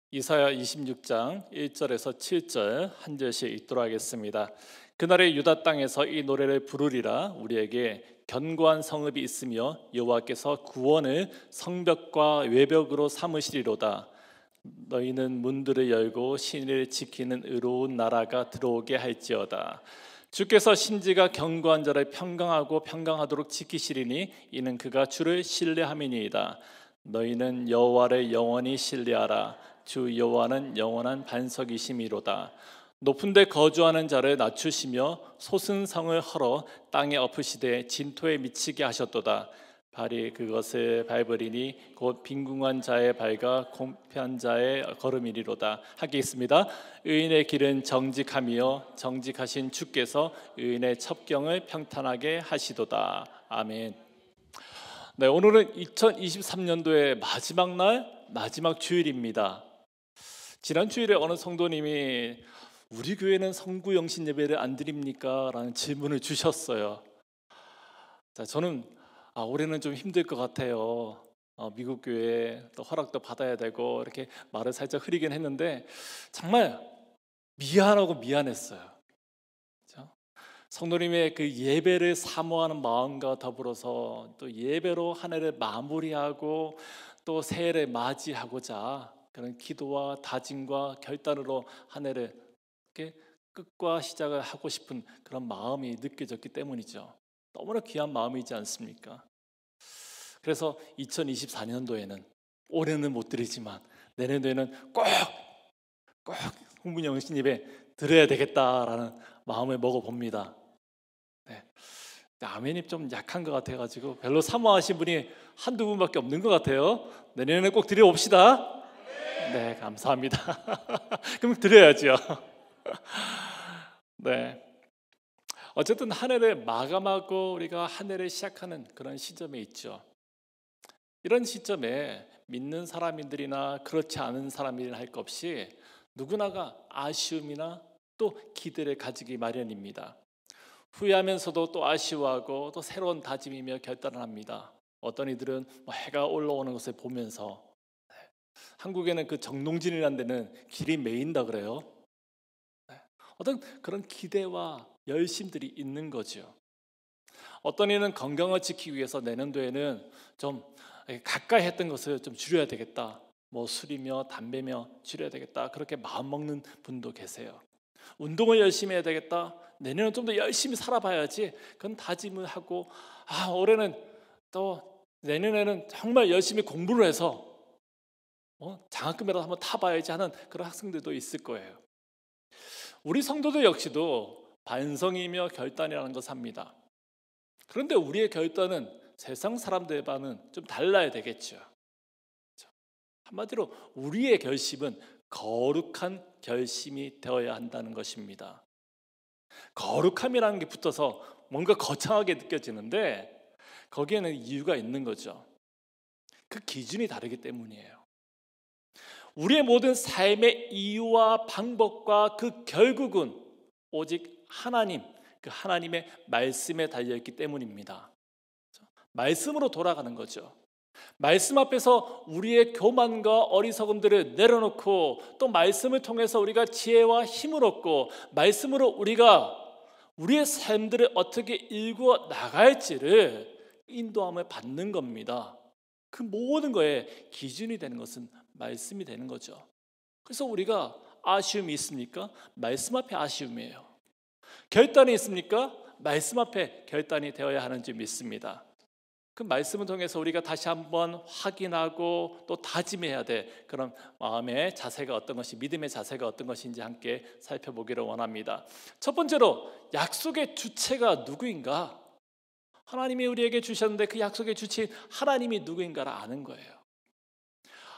이사야 26장 1절에서 7절 한 절씩 읽도록 하겠습니다. 그날의 유다 땅에서 이 노래를 부르리라. 우리에게 견고한 성읍이 있으며 여호와께서 구원을 성벽과 외벽으로 삼으시리로다. 너희는 문들을 열고 신을 지키는 의로운 나라가 들어오게 할지어다. 주께서 심지가 견고한 자를 평강하고 평강하도록 지키시리니 이는 그가 주를 신뢰함이니이다. 너희는 여호와를 영원히 신뢰하라. 주 여호와는 영원한 반석이심이로다. 높은 데 거주하는 자를 낮추시며 솟은 성을 헐어 땅에 엎으시되 진토에 미치게 하셨도다. 발이 그것을 밟으리니 곧 빈궁한 자의 발과 공패한 자의 걸음이리로다. 하겠습니다. 의인의 길은 정직함이요 정직하신 주께서 의인의 첩경을 평탄하게 하시도다. 아멘. 네, 오늘은 2023년도의 마지막 날, 마지막 주일입니다. 지난 주일에 어느 성도님이 우리 교회는 성구 영신 예배를 안 드립니까? 라는 질문을 주셨어요. 자, 저는 올해는 좀 힘들 것 같아요. 미국 교회 또 허락도 받아야 되고 이렇게 말을 살짝 흐리긴 했는데 정말 미안하고 미안했어요. 그렇죠? 성도님의 그 예배를 사모하는 마음과 더불어서 또 예배로 한 해를 마무리하고 또 새해를 맞이하고자 그런 기도와 다짐과 결단으로 한 해를 이렇게 끝과 시작을 하고 싶은 그런 마음이 느껴졌기 때문이죠. 너무나 귀한 마음이지 않습니까? 그래서 2024년도에는 올해는 못 드리지만 내년도에는 꼭 홍문영 예배 드려야 되겠다라는 마음을 먹어봅니다. 네. 아멘이 좀 약한 것 같아가지고 별로 사모하신 분이 한두 분밖에 없는 것 같아요. 내년에 꼭 드려봅시다. 네, 감사합니다. 그럼 드려야죠. 네. 어쨌든 한 해를 마감하고 우리가 한 해를 시작하는 그런 시점에 있죠. 이런 시점에 믿는 사람들이나 그렇지 않은 사람들이나 할 것 없이 누구나가 아쉬움이나 또 기대를 가지기 마련입니다. 후회하면서도 또 아쉬워하고 또 새로운 다짐이며 결단을 합니다. 어떤 이들은 해가 올라오는 것을 보면서 한국에는 그 정동진이라는 데는 길이 메인다 그래요. 어떤 그런 기대와 열심들이 있는 거죠. 어떤 이는 건강을 지키기 위해서 내년도에는 좀 가까이 했던 것을 좀 줄여야 되겠다. 뭐 술이며 담배며 줄여야 되겠다. 그렇게 마음 먹는 분도 계세요. 운동을 열심히 해야 되겠다. 내년은 좀 더 열심히 살아봐야지. 그런 다짐을 하고 올해는 또 내년에는 정말 열심히 공부를 해서 장학금이라도 한번 타봐야지 하는 그런 학생들도 있을 거예요. 우리 성도들 역시도 반성이며 결단이라는 것을 합니다. 그런데 우리의 결단은 세상 사람들과는 좀 달라야 되겠죠. 한마디로 우리의 결심은 거룩한 결심이 되어야 한다는 것입니다. 거룩함이라는 게 붙어서 뭔가 거창하게 느껴지는데 거기에는 이유가 있는 거죠. 그 기준이 다르기 때문이에요. 우리의 모든 삶의 이유와 방법과 그 결국은 오직 하나님, 그 하나님의 말씀에 달려있기 때문입니다. 말씀으로 돌아가는 거죠. 말씀 앞에서 우리의 교만과 어리석음들을 내려놓고 또 말씀을 통해서 우리가 지혜와 힘을 얻고 말씀으로 우리가 우리의 삶들을 어떻게 일구어 나갈지를 인도함을 받는 겁니다. 그 모든 거에 기준이 되는 것은 말씀이 되는 거죠. 그래서 우리가 아쉬움이 있습니까? 말씀 앞에 아쉬움이에요. 결단이 있습니까? 말씀 앞에 결단이 되어야 하는 줄 믿습니다. 그 말씀을 통해서 우리가 다시 한번 확인하고 또 다짐해야 돼. 그런 마음의 자세가 어떤 것이, 믿음의 자세가 어떤 것인지 함께 살펴보기를 원합니다. 첫 번째로 약속의 주체가 누구인가? 하나님이 우리에게 주셨는데 그 약속의 주체인 하나님이 누구인가를 아는 거예요.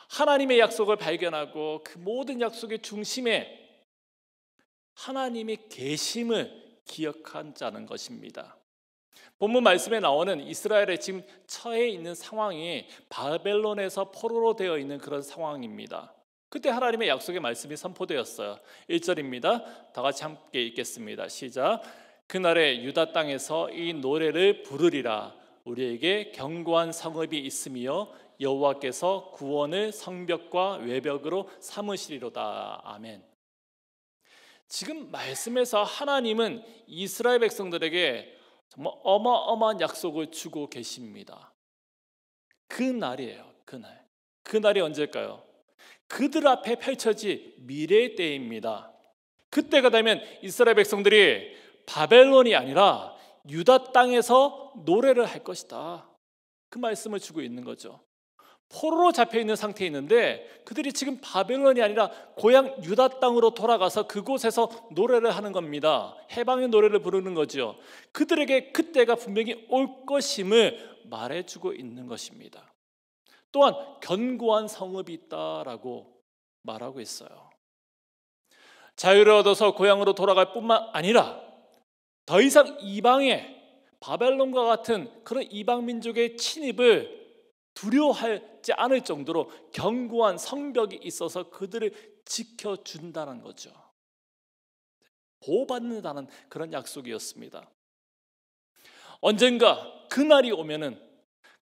하나님의 약속을 발견하고 그 모든 약속의 중심에 하나님의 계심을 기억한 자는 것입니다. 본문 말씀에 나오는 이스라엘의 지금 처해 있는 상황이 바벨론에서 포로로 되어 있는 그런 상황입니다. 그때 하나님의 약속의 말씀이 선포되었어요. 1절입니다. 다 같이 함께 읽겠습니다. 시작. 그날에 유다 땅에서 이 노래를 부르리라. 우리에게 견고한 성읍이 있으며 여호와께서 구원을 성벽과 외벽으로 삼으시리로다. 아멘. 지금 말씀에서 하나님은 이스라엘 백성들에게 정말 어마어마한 약속을 주고 계십니다. 그 날이에요. 그날. 그날이 언제일까요? 그들 앞에 펼쳐질 미래의 때입니다. 그때가 되면 이스라엘 백성들이 바벨론이 아니라 유다 땅에서 노래를 할 것이다. 그 말씀을 주고 있는 거죠. 포로로 잡혀 있는 상태에 있는데 그들이 지금 바벨론이 아니라 고향 유다 땅으로 돌아가서 그곳에서 노래를 하는 겁니다. 해방의 노래를 부르는 거죠. 그들에게 그때가 분명히 올 것임을 말해주고 있는 것입니다. 또한 견고한 성읍이 있다라고 말하고 있어요. 자유를 얻어서 고향으로 돌아갈 뿐만 아니라 더 이상 이방의 바벨론과 같은 그런 이방 민족의 침입을 두려워하지 않을 정도로 견고한 성벽이 있어서 그들을 지켜준다는 거죠. 보호받는다는 그런 약속이었습니다. 언젠가 그날이 오면은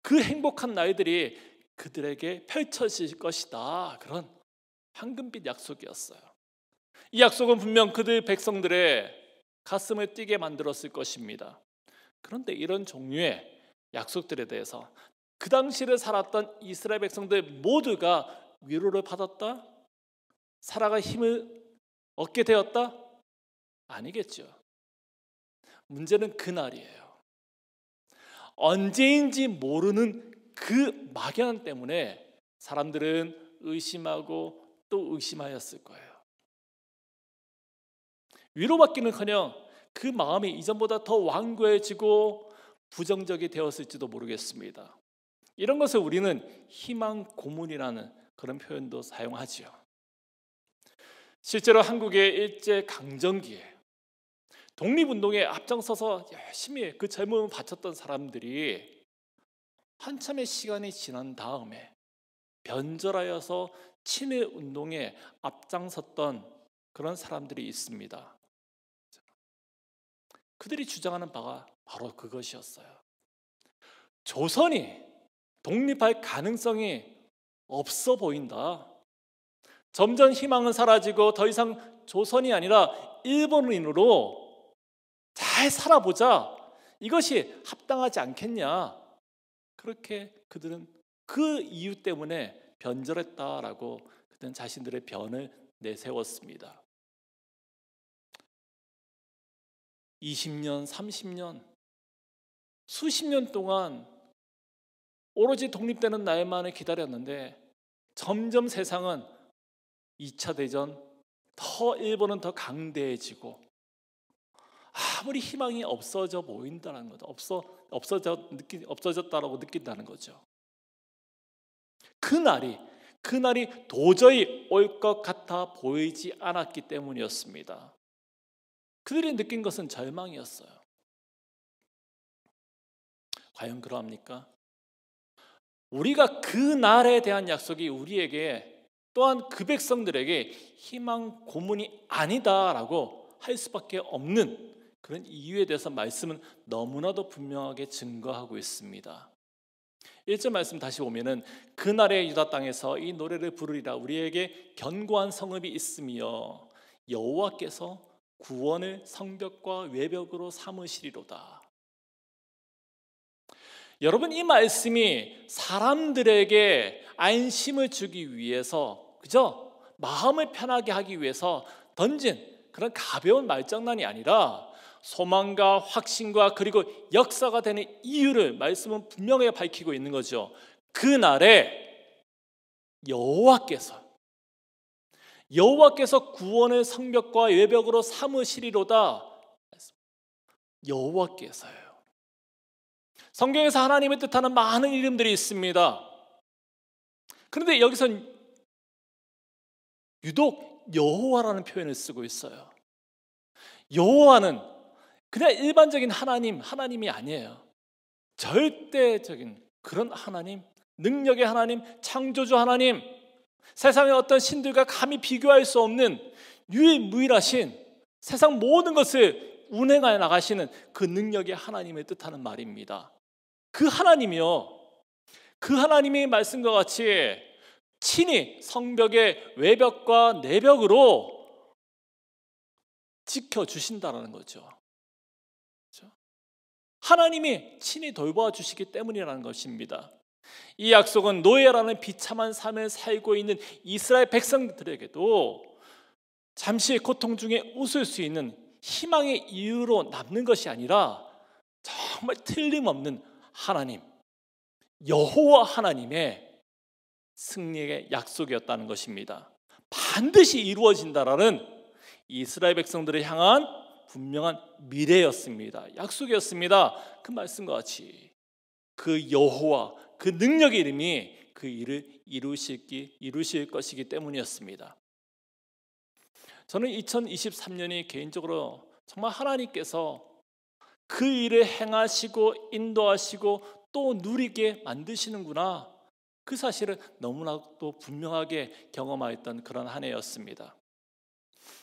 그 행복한 날들이 그들에게 펼쳐질 것이다. 그런 황금빛 약속이었어요. 이 약속은 분명 그들 백성들의 가슴을 뛰게 만들었을 것입니다. 그런데 이런 종류의 약속들에 대해서 그 당시를 살았던 이스라엘 백성들 모두가 위로를 받았다? 살아갈 힘을 얻게 되었다? 아니겠죠. 문제는 그날이에요. 언제인지 모르는 그 막연 때문에 사람들은 의심하고 또 의심하였을 거예요. 위로받기는커녕 그 마음이 이전보다 더 완고해지고 부정적이 되었을지도 모르겠습니다. 이런 것을 우리는 희망 고문이라는 그런 표현도 사용하지요. 실제로 한국의 일제 강점기에 독립운동에 앞장서서 열심히 그 젊음을 바쳤던 사람들이 한참의 시간이 지난 다음에 변절하여서 친일운동에 앞장섰던 그런 사람들이 있습니다. 그들이 주장하는 바가 바로 그것이었어요. 조선이 독립할 가능성이 없어 보인다. 점점 희망은 사라지고 더 이상 조선이 아니라 일본인으로 잘 살아보자. 이것이 합당하지 않겠냐. 그렇게 그들은 그 이유 때문에 변절했다라고 그들은 자신들의 변을 내세웠습니다. 20년, 30년, 수십 년 동안 오로지 독립되는 날만을 기다렸는데 점점 세상은 2차 대전, 더 일본은 더 강대해지고 아무리 희망이 없어져 보인다는 거죠. 없어졌다라고 느낀다는 거죠. 그날이 도저히 올 것 같아 보이지 않았기 때문이었습니다. 그들이 느낀 것은 절망이었어요. 과연 그러합니까? 우리가 그 날에 대한 약속이 우리에게 또한 그 백성들에게 희망 고문이 아니다라고 할 수밖에 없는 그런 이유에 대해서 말씀은 너무나도 분명하게 증거하고 있습니다. 1절 말씀 다시 보면은 그날의 유다 땅에서 이 노래를 부르리라. 우리에게 견고한 성읍이 있으며 여호와께서 구원을 성벽과 외벽으로 삼으시리로다. 여러분, 이 말씀이 사람들에게 안심을 주기 위해서, 그죠? 마음을 편하게 하기 위해서 던진 그런 가벼운 말장난이 아니라 소망과 확신과 그리고 역사가 되는 이유를 말씀은 분명하게 밝히고 있는 거죠. 그날에 여호와께서 구원을 성벽과 외벽으로 삼으시리로다. 여호와께서요. 성경에서 하나님을 뜻하는 많은 이름들이 있습니다. 그런데 여기선 유독 여호와라는 표현을 쓰고 있어요. 여호와는 그냥 일반적인 하나님이 아니에요. 절대적인 그런 하나님, 능력의 하나님, 창조주 하나님, 세상의 어떤 신들과 감히 비교할 수 없는 유일무이하신 세상 모든 것을 운행하여 나가시는 그 능력의 하나님을 뜻하는 말입니다. 그 하나님이요, 그 하나님의 말씀과 같이 친히 성벽의 외벽과 내벽으로 지켜주신다는 거죠. 그렇죠? 하나님이 친히 돌봐주시기 때문이라는 것입니다. 이 약속은 노예라는 비참한 삶을 살고 있는 이스라엘 백성들에게도 잠시 고통 중에 웃을 수 있는 희망의 이유로 남는 것이 아니라 정말 틀림없는 하나님, 여호와 하나님의 승리의 약속이었다는 것입니다. 반드시 이루어진다라는 이스라엘 백성들을 향한 분명한 미래였습니다. 약속이었습니다. 그 말씀과 같이 그 여호와, 그 능력의 이름이 그 일을 이루실 것이기 때문이었습니다. 저는 2023년이 개인적으로 정말 하나님께서 그 일을 행하시고 인도하시고 또 누리게 만드시는구나, 그 사실을 너무나도 분명하게 경험하였던 그런 한 해였습니다.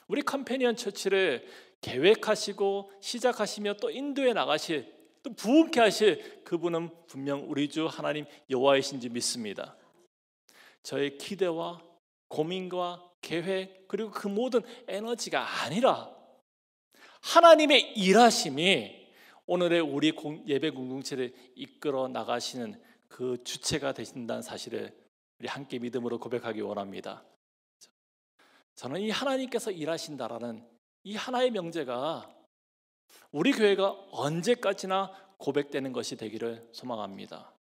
우리 컴패니언 처치를 계획하시고 시작하시며 또 인도해 나가실, 또 부흥케 하실 그분은 분명 우리 주 하나님 여호와이신지 믿습니다. 저의 기대와 고민과 계획 그리고 그 모든 에너지가 아니라 하나님의 일하심이 오늘의 우리 예배 공동체를 이끌어 나가시는 그 주체가 되신다는 사실을 우리 함께 믿음으로 고백하기 원합니다. 저는 이 하나님께서 일하신다라는 이 하나의 명제가 우리 교회가 언제까지나 고백되는 것이 되기를 소망합니다.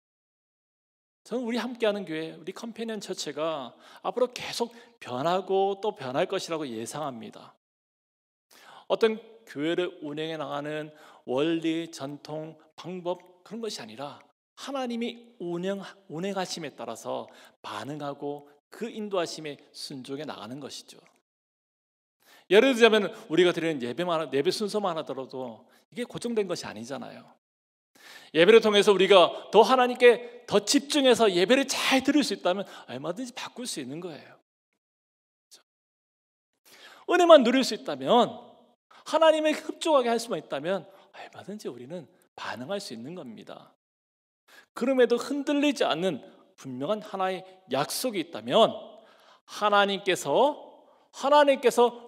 저는 우리 함께하는 교회, 우리 컴패니언 처치가 앞으로 계속 변하고 또 변할 것이라고 예상합니다. 어떤 교회를 운영해 나가는 원리, 전통, 방법 그런 것이 아니라 하나님이 운행하심에 따라서 반응하고 그 인도하심에 순종해 나가는 것이죠. 예를 들자면 우리가 드리는 예배 순서만 하더라도 이게 고정된 것이 아니잖아요. 예배를 통해서 우리가 더 하나님께 더 집중해서 예배를 잘 드릴 수 있다면 얼마든지 바꿀 수 있는 거예요. 은혜만 누릴 수 있다면, 하나님에게 흡족하게 할 수만 있다면 얼마든지 우리는 반응할 수 있는 겁니다. 그럼에도 흔들리지 않는 분명한 하나의 약속이 있다면 하나님께서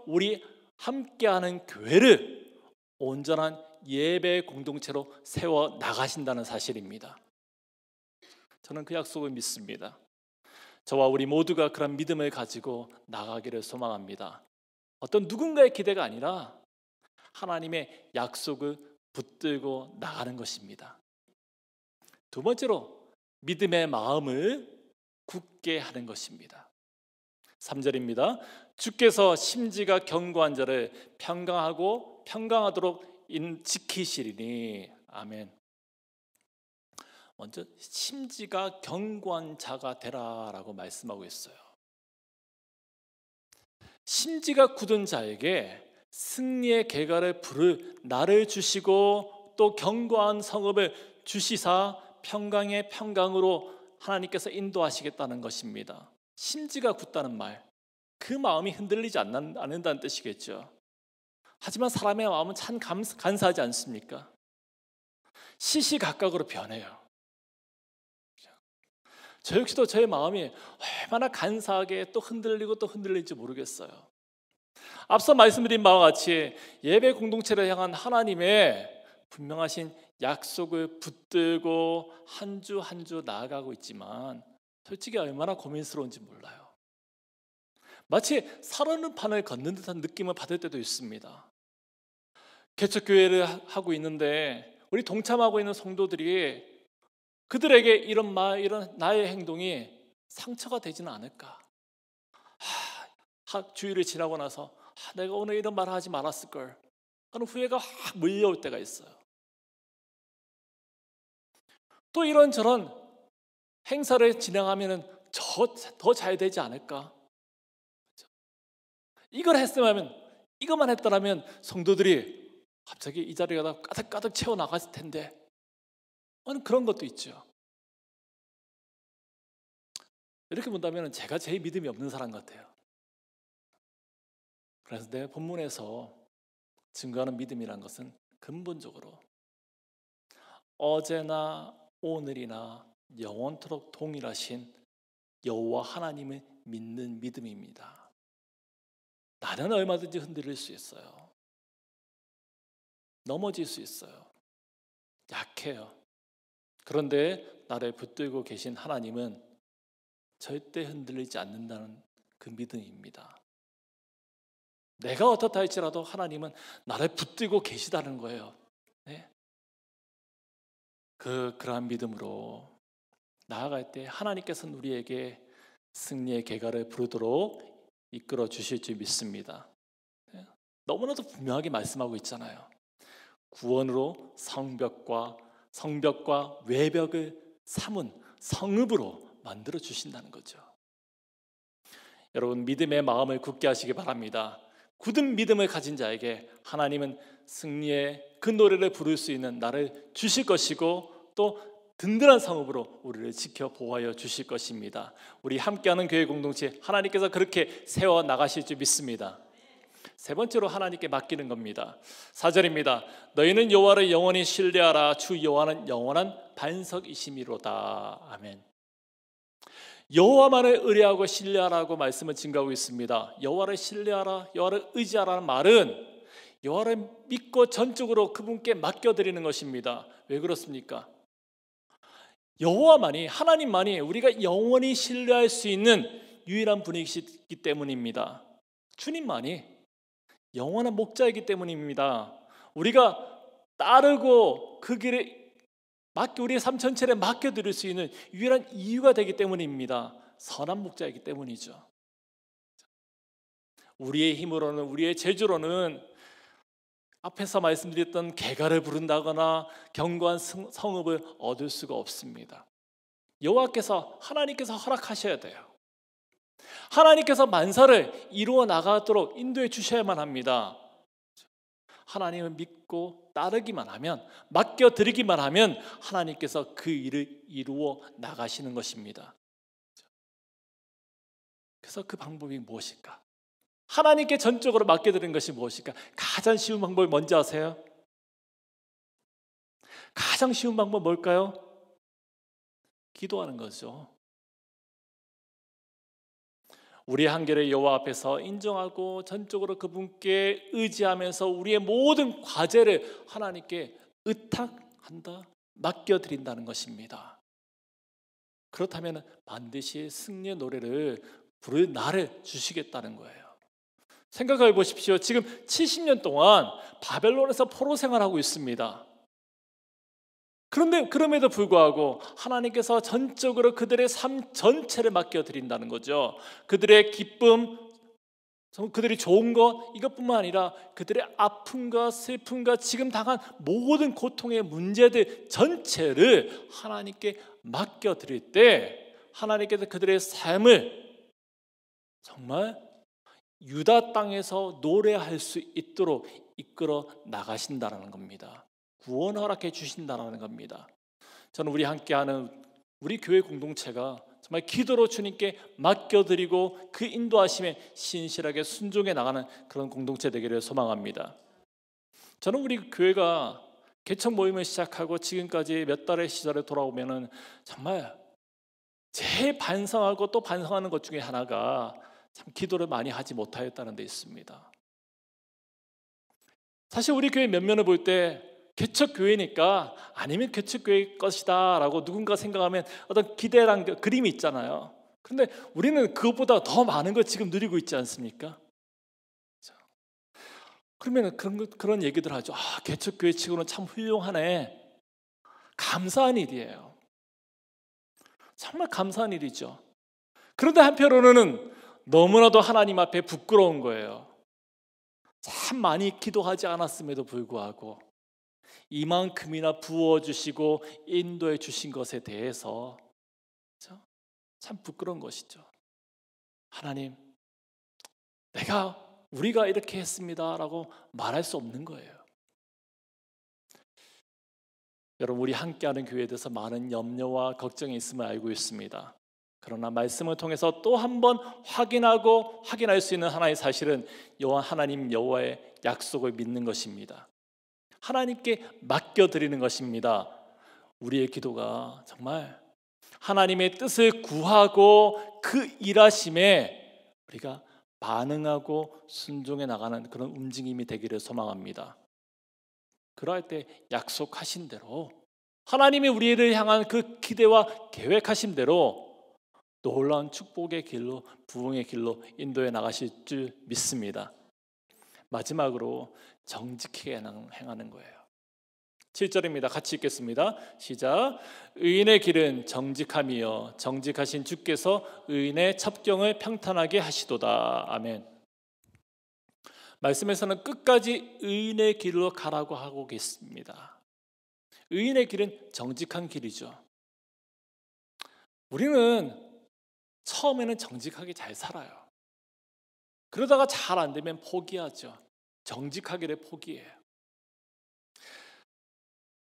우리 함께하는 교회를 온전한 예배 공동체로 세워 나가신다는 사실입니다. 저는 그 약속을 믿습니다. 저와 우리 모두가 그런 믿음을 가지고 나가기를 소망합니다. 어떤 누군가의 기대가 아니라 하나님의 약속을 붙들고 나가는 것입니다. 두 번째로 믿음의 마음을 굳게 하는 것입니다. 3절입니다. 주께서 심지가 견고한 자를 평강하도록 지키시리니. 아멘. 먼저 심지가 견고한 자가 되라라고 말씀하고 있어요. 심지가 굳은 자에게 승리의 계가를 부를 날을 주시고 또 견고한 성읍을 주시사 평강의 평강으로 하나님께서 인도하시겠다는 것입니다. 심지가 굳다는 말, 그 마음이 흔들리지 않는다는 뜻이겠죠. 하지만 사람의 마음은 참 간사하지 않습니까? 시시각각으로 변해요. 저 역시도 저의 마음이 얼마나 간사하게 또 흔들리고 또 흔들릴지 모르겠어요. 앞서 말씀드린 바와 같이 예배 공동체를 향한 하나님의 분명하신 약속을 붙들고 한 주 한 주 나아가고 있지만 솔직히 얼마나 고민스러운지 몰라요. 마치 살얼음 판을 걷는 듯한 느낌을 받을 때도 있습니다. 개척교회를 하고 있는데 우리 동참하고 있는 성도들이 그들에게 이런 나의 행동이 상처가 되지는 않을까. 주일을 지나고 나서 내가 오늘 이런 말을 하지 말았을 걸 하는 후회가 확 몰려올 때가 있어요. 또 이런저런 행사를 진행하면 더 잘 되지 않을까. 이것만 했더라면 성도들이 갑자기 이 자리가 가득가득 채워 나갔을 텐데 하는 그런 것도 있죠. 이렇게 본다면 제가 제일 믿음이 없는 사람 같아요. 그래서 내 본문에서 증거하는 믿음이란 것은 근본적으로 어제나 오늘이나 영원토록 동일하신 여호와 하나님을 믿는 믿음입니다. 나는 얼마든지 흔들릴 수 있어요. 넘어질 수 있어요. 약해요. 그런데 나를 붙들고 계신 하나님은 절대 흔들리지 않는다는 그 믿음입니다. 내가 어떻다 할지라도 하나님은 나를 붙들고 계시다는 거예요. 네? 그러한 믿음으로 나아갈 때 하나님께서는 우리에게 승리의 계가를 부르도록 이끌어 주실 줄 믿습니다. 네? 너무나도 분명하게 말씀하고 있잖아요. 구원으로 성벽과 외벽을 삼은 성읍으로 만들어 주신다는 거죠. 여러분, 믿음의 마음을 굳게 하시기 바랍니다. 굳은 믿음을 가진 자에게 하나님은 승리의 그 노래를 부를 수 있는 나를 주실 것이고 또 든든한 성읍으로 우리를 지켜 보호하여 주실 것입니다. 우리 함께하는 교회 공동체 하나님께서 그렇게 세워 나가실 줄 믿습니다. 세 번째로 하나님께 맡기는 겁니다. 4절입니다. 너희는 여호와를 영원히 신뢰하라. 주 여호와는 영원한 반석이심이로다. 아멘. 여호와만을 의뢰하고 신뢰하라고 말씀을 증거하고 있습니다. 여호와를 신뢰하라, 여호와를 의지하라는 말은 여호와를 믿고 전적으로 그분께 맡겨드리는 것입니다. 왜 그렇습니까? 여호와만이, 하나님만이 우리가 영원히 신뢰할 수 있는 유일한 분이시기 때문입니다. 주님만이 영원한 목자이기 때문입니다. 우리가 따르고 그 길에 우리의 삶 전체를 맡겨드릴 수 있는 유일한 이유가 되기 때문입니다. 선한 목자이기 때문이죠. 우리의 힘으로는, 우리의 재주로는 앞에서 말씀드렸던 계가를 부른다거나 견고한 성읍을 얻을 수가 없습니다. 여호와께서, 하나님께서 허락하셔야 돼요. 하나님께서 만사를 이루어 나가도록 인도해 주셔야만 합니다. 하나님을 믿고 따르기만 하면, 맡겨드리기만 하면 하나님께서 그 일을 이루어 나가시는 것입니다. 그래서 그 방법이 무엇일까? 하나님께 전적으로 맡겨드리는 것이 무엇일까? 가장 쉬운 방법이 뭔지 아세요? 가장 쉬운 방법 뭘까요? 기도하는 거죠. 우리의 한계를 여호와 앞에서 인정하고 전적으로 그분께 의지하면서 우리의 모든 과제를 하나님께 의탁한다, 맡겨드린다는 것입니다. 그렇다면 반드시 승리의 노래를 부를 날을 주시겠다는 거예요. 생각해 보십시오. 지금 70년 동안 바벨론에서 포로 생활하고 있습니다. 그런데 그럼에도 불구하고 하나님께서 전적으로 그들의 삶 전체를 맡겨드린다는 거죠. 그들의 기쁨, 그들이 좋은 것, 이것뿐만 아니라 그들의 아픔과 슬픔과 지금 당한 모든 고통의 문제들 전체를 하나님께 맡겨드릴 때 하나님께서 그들의 삶을 정말 유다 땅에서 노래할 수 있도록 이끌어 나가신다는 겁니다. 구원 허락해 주신다는 겁니다. 저는 우리 함께하는 우리 교회 공동체가 정말 기도로 주님께 맡겨드리고 그 인도하심에 신실하게 순종해 나가는 그런 공동체 되기를 소망합니다. 저는 우리 교회가 개척 모임을 시작하고 지금까지 몇 달의 시절에 돌아오면은 정말 제일 반성하고 또 반성하는 것 중에 하나가 참 기도를 많이 하지 못하였다는 데 있습니다. 사실 우리 교회 면면을 볼 때 개척교회니까 아니면 개척교회 것이다 라고 누군가 생각하면 어떤 기대란 그림이 있잖아요. 그런데 우리는 그것보다 더 많은 걸 지금 누리고 있지 않습니까? 그러면 그런 얘기들 하죠. 개척교회 치고는 참 훌륭하네. 감사한 일이에요. 정말 감사한 일이죠. 그런데 한편으로는 너무나도 하나님 앞에 부끄러운 거예요. 참 많이 기도하지 않았음에도 불구하고 이만큼이나 부어주시고 인도해 주신 것에 대해서 참 부끄러운 것이죠. 하나님, 우리가 이렇게 했습니다 라고 말할 수 없는 거예요. 여러분, 우리 함께하는 교회에 대해서 많은 염려와 걱정이 있음을 알고 있습니다. 그러나 말씀을 통해서 또 한 번 확인할 수 있는 하나의 사실은 하나님 여호와의 약속을 믿는 것입니다. 하나님께 맡겨드리는 것입니다. 우리의 기도가 정말 하나님의 뜻을 구하고 그 일하심에 우리가 반응하고 순종해 나가는 그런 움직임이 되기를 소망합니다. 그럴 때 약속하신 대로 하나님이 우리를 향한 그 기대와 계획하신 대로 놀라운 축복의 길로, 부흥의 길로 인도해 나가실 줄 믿습니다. 마지막으로 정직하게 행하는 거예요. 7절입니다. 같이 읽겠습니다. 시작. 의인의 길은 정직함이요 정직하신 주께서 의인의 첩경을 평탄하게 하시도다. 아멘. 말씀에서는 끝까지 의인의 길로 가라고 하고 계십니다. 의인의 길은 정직한 길이죠. 우리는 처음에는 정직하게 잘 살아요. 그러다가 잘 안 되면 포기하죠. 정직하기를 포기해요.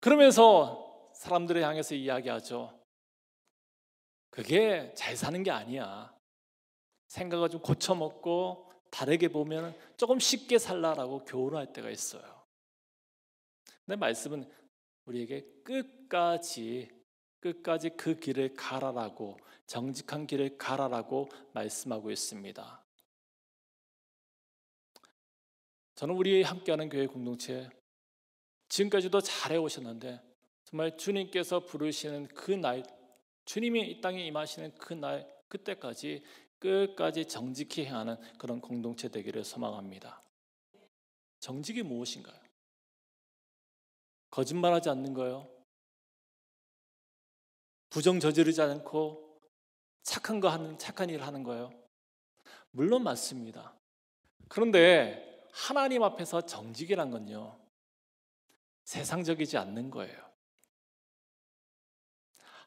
그러면서 사람들을 향해서 이야기하죠. 그게 잘 사는 게 아니야. 생각을 좀 고쳐먹고 다르게 보면 조금 쉽게 살라라고 교훈할 때가 있어요. 근데 말씀은 우리에게 끝까지 그 길을 가라라고, 정직한 길을 가라라고 말씀하고 있습니다. 저는 우리 함께하는 교회 공동체 지금까지도 잘해 오셨는데 정말 주님께서 부르시는 그 날, 주님이 이 땅에 임하시는 그 날, 그때까지 끝까지 정직히 행하는 그런 공동체 되기를 소망합니다. 정직이 무엇인가요? 거짓말하지 않는 거예요. 부정 저지르지 않고 착한 일 하는 거예요. 물론 맞습니다. 그런데 하나님 앞에서 정직이란 건요, 세상적이지 않는 거예요.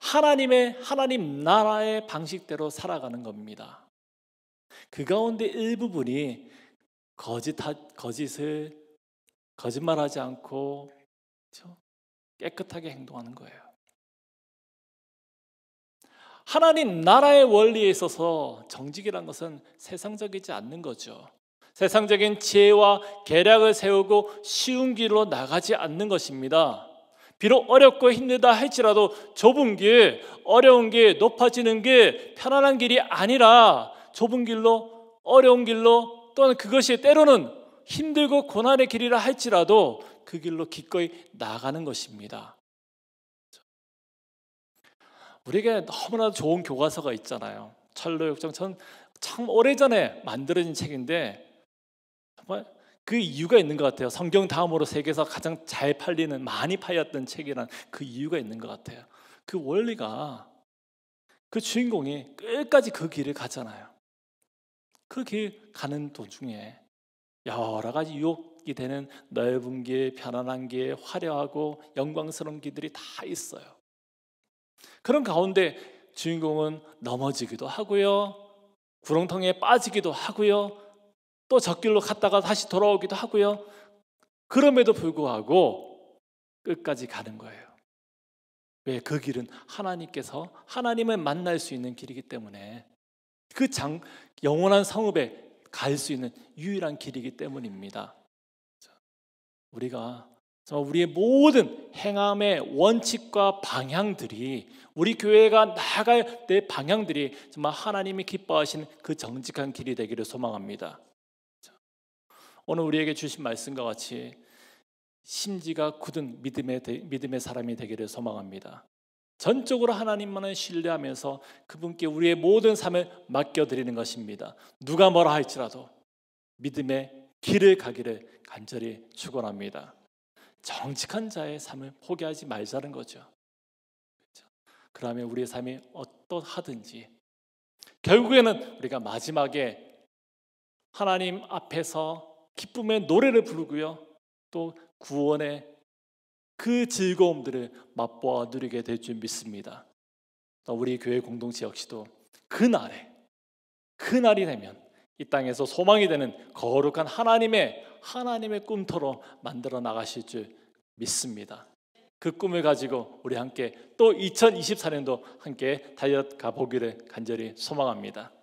하나님 나라의 방식대로 살아가는 겁니다. 그 가운데 일부분이 거짓말하지 않고 깨끗하게 행동하는 거예요. 하나님 나라의 원리에 있어서 정직이란 것은 세상적이지 않는 거죠. 세상적인 지혜와 계략을 세우고 쉬운 길로 나가지 않는 것입니다. 비록 어렵고 힘들다 할지라도 좁은 길, 어려운 길, 높아지는 길, 편안한 길이 아니라 좁은 길로, 어려운 길로, 또는 그것이 때로는 힘들고 고난의 길이라 할지라도 그 길로 기꺼이 나가는 것입니다. 우리에게 너무나 좋은 교과서가 있잖아요. 철로역정. 전 참 오래전에 만들어진 책인데 정말 그 이유가 있는 것 같아요. 성경 다음으로 세계에서 가장 잘 팔리는, 많이 팔렸던 책이란 그 이유가 있는 것 같아요. 그 원리가, 그 주인공이 끝까지 그 길을 가잖아요. 그 길 가는 도중에 여러 가지 유혹이 되는 넓은 길, 편안한 길, 화려하고 영광스러운 길들이 다 있어요. 그런 가운데 주인공은 넘어지기도 하고요, 구렁텅이에 빠지기도 하고요, 또 저 길로 갔다가 다시 돌아오기도 하고요. 그럼에도 불구하고 끝까지 가는 거예요. 왜? 그 길은 하나님을 만날 수 있는 길이기 때문에, 그 영원한 성읍에 갈 수 있는 유일한 길이기 때문입니다. 우리가 우리의 모든 행함의 원칙과 방향들이, 우리 교회가 나아갈 때 방향들이 정말 하나님이 기뻐하시는 그 정직한 길이 되기를 소망합니다. 오늘 우리에게 주신 말씀과 같이 심지가 굳은 믿음의 사람이 되기를 소망합니다. 전적으로 하나님만을 신뢰하면서 그분께 우리의 모든 삶을 맡겨드리는 것입니다. 누가 뭐라 할지라도 믿음의 길을 가기를 간절히 축원합니다. 정직한 자의 삶을 포기하지 말자는 거죠. 그러면 우리의 삶이 어떠하든지 결국에는 우리가 마지막에 하나님 앞에서 기쁨의 노래를 부르고요, 또 구원의 그 즐거움들을 맛보아 누리게 될 줄 믿습니다. 우리 교회 공동체 역시도 그날이 되면 이 땅에서 소망이 되는 거룩한 하나님의 꿈터로 만들어 나가실 줄 믿습니다. 그 꿈을 가지고 우리 함께 또 2024년도 함께 달려가 보기를 간절히 소망합니다.